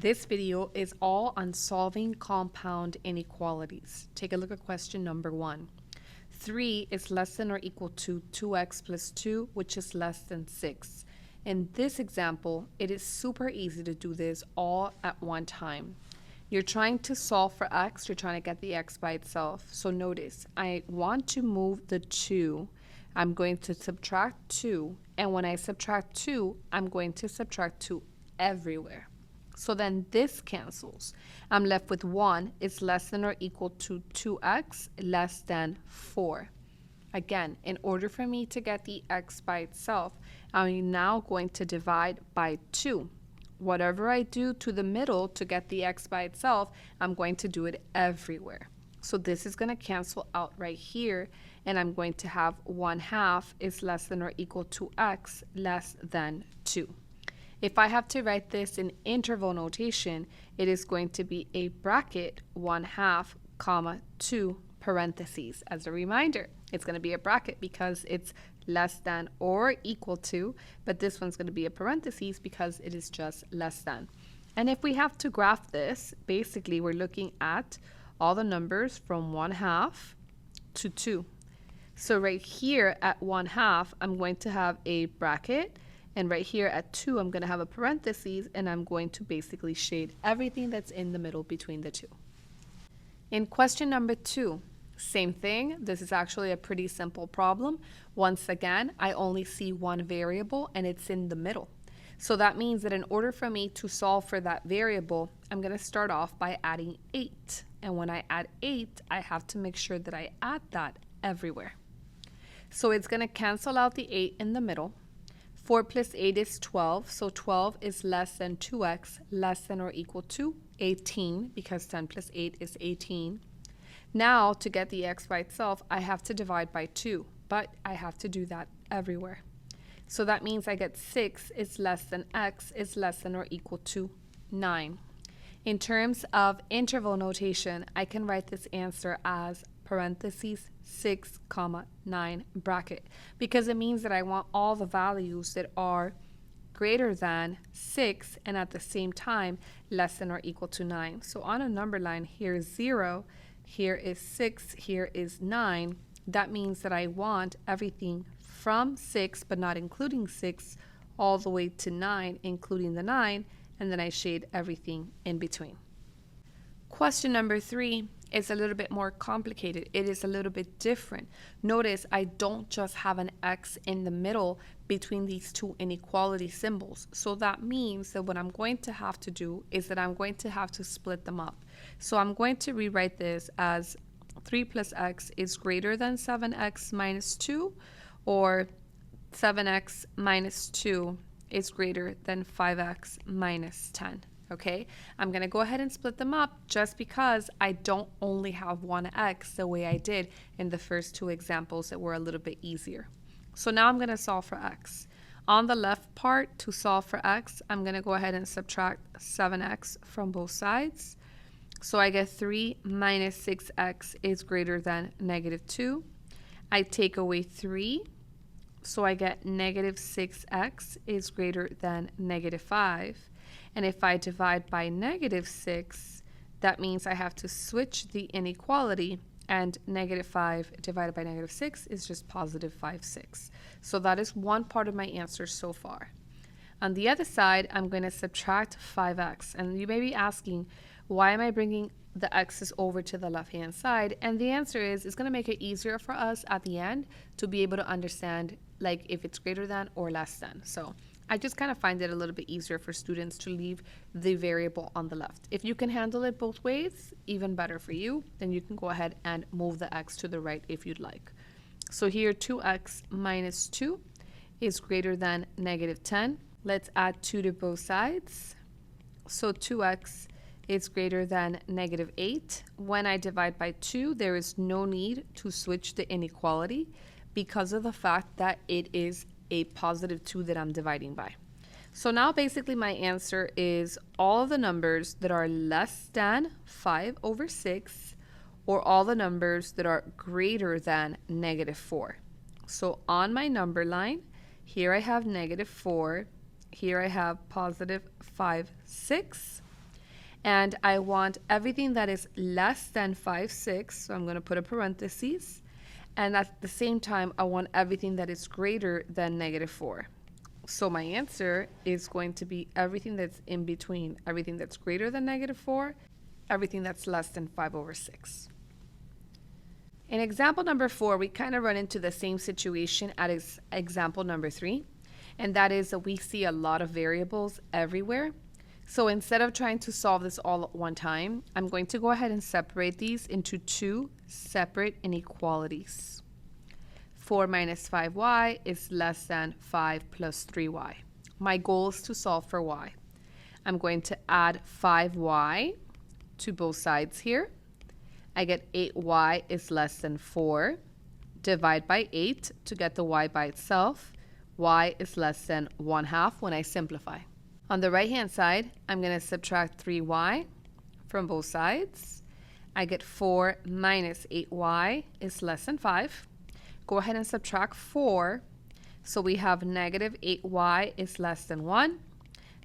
This video is all on solving compound inequalities. Take a look at question number 1. 3 is less than or equal to 2x plus 2, which is less than 6. In this example, it is super easy to do this all at one time. You're trying to solve for x, you're trying to get the x by itself. So notice, I want to move the 2. I'm going to subtract 2, and when I subtract 2, I'm going to subtract 2 everywhere. So then this cancels. I'm left with 1 is less than or equal to 2x less than 4. Again, in order for me to get the x by itself, I'm now going to divide by 2. Whatever I do to the middle to get the x by itself, I'm going to do it everywhere. So this is going to cancel out right here, and I'm going to have 1/2 is less than or equal to x less than 2. If I have to write this in interval notation, it is going to be a bracket 1/2 comma 2 parentheses. As a reminder, it's going to be a bracket because it's less than or equal to, but this one's going to be a parentheses because it is just less than. And if we have to graph this, basically we're looking at all the numbers from 1/2 to 2. So right here at 1/2, I'm going to have a bracket, and right here at 2, I'm going to have a parentheses, and I'm going to basically shade everything that's in the middle between the two. In question number 2, same thing. This is actually a pretty simple problem. Once again, I only see one variable, and it's in the middle. So that means that in order for me to solve for that variable, I'm going to start off by adding 8. And when I add 8, I have to make sure that I add that everywhere. So it's going to cancel out the 8 in the middle. 4 plus 8 is 12, so 12 is less than 2x less than or equal to 18, because 10 plus 8 is 18. Now, to get the x by itself, I have to divide by 2, but I have to do that everywhere. So that means I get 6 is less than x is less than or equal to 9. In terms of interval notation, I can write this answer as parentheses 6 comma 9 bracket, because it means that I want all the values that are greater than 6 and at the same time less than or equal to 9. So on a number line, here is 0, here is 6, here is 9. That means that I want everything from 6 but not including 6 all the way to 9 including the 9, and then I shade everything in between. Question number 3 is a little bit more complicated. It is a little bit different. Notice I don't just have an x in the middle between these two inequality symbols. So that means that what I'm going to have to do is that I'm going to have to split them up. So I'm going to rewrite this as 3 plus x is greater than 7x minus 2, or 7x minus 2 is greater than 5x minus 10. Okay, I'm going to go ahead and split them up just because I don't only have one x the way I did in the first two examples that were a little bit easier. So now I'm going to solve for x. On the left part, to solve for x, I'm going to go ahead and subtract 7x from both sides. So I get 3 minus 6x is greater than negative 2. I take away 3, so I get negative 6x is greater than negative 5. And if I divide by negative 6, that means I have to switch the inequality, and negative 5 divided by negative 6 is just positive 5/6. So that is one part of my answer so far. On the other side, I'm going to subtract 5x. And you may be asking, why am I bringing the x's over to the left-hand side? And the answer is, it's going to make it easier for us at the end to be able to understand, like, if it's greater than or less than. So I just kind of find it a little bit easier for students to leave the variable on the left. If you can handle it both ways, even better for you, then you can go ahead and move the x to the right if you'd like. So here, 2x minus 2 is greater than negative 10. Let's add 2 to both sides. So 2x is greater than negative 8. When I divide by 2, there is no need to switch the inequality because of the fact that it is a positive 2 that I'm dividing by. So now basically my answer is all of the numbers that are less than 5/6, or all the numbers that are greater than negative 4. So on my number line, here I have negative 4, here I have positive 5/6. And I want everything that is less than 5/6, so I'm going to put a parenthesis. And at the same time, I want everything that is greater than -4. So my answer is going to be everything that's in between, everything that's greater than -4, everything that's less than 5/6. In example number 4, we kind of run into the same situation as example number 3, and that is that we see a lot of variables everywhere. So instead of trying to solve this all at one time, I'm going to go ahead and separate these into 2 separate inequalities. 4 minus 5y is less than 5 plus 3y. My goal is to solve for y. I'm going to add 5y to both sides here. I get 8y is less than 4. Divide by 8 to get the y by itself. Y is less than 1/2 when I simplify. On the right-hand side, I'm going to subtract 3y from both sides. I get 4 minus 8y is less than 5. Go ahead and subtract 4. So we have -8y is less than 1.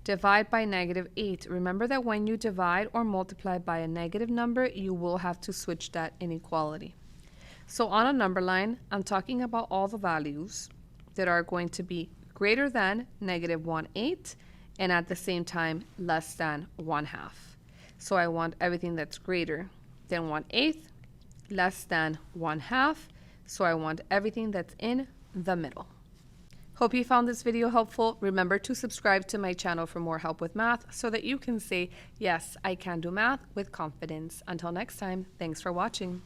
Divide by -8. Remember that when you divide or multiply by a negative number, you will have to switch that inequality. So on a number line, I'm talking about all the values that are going to be greater than -1/8 and at the same time less than 1/2. So I want everything that's greater than 1/8, less than 1/2. So I want everything that's in the middle. Hope you found this video helpful. Remember to subscribe to my channel for more help with math so that you can say, yes, I can do math with confidence. Until next time, thanks for watching.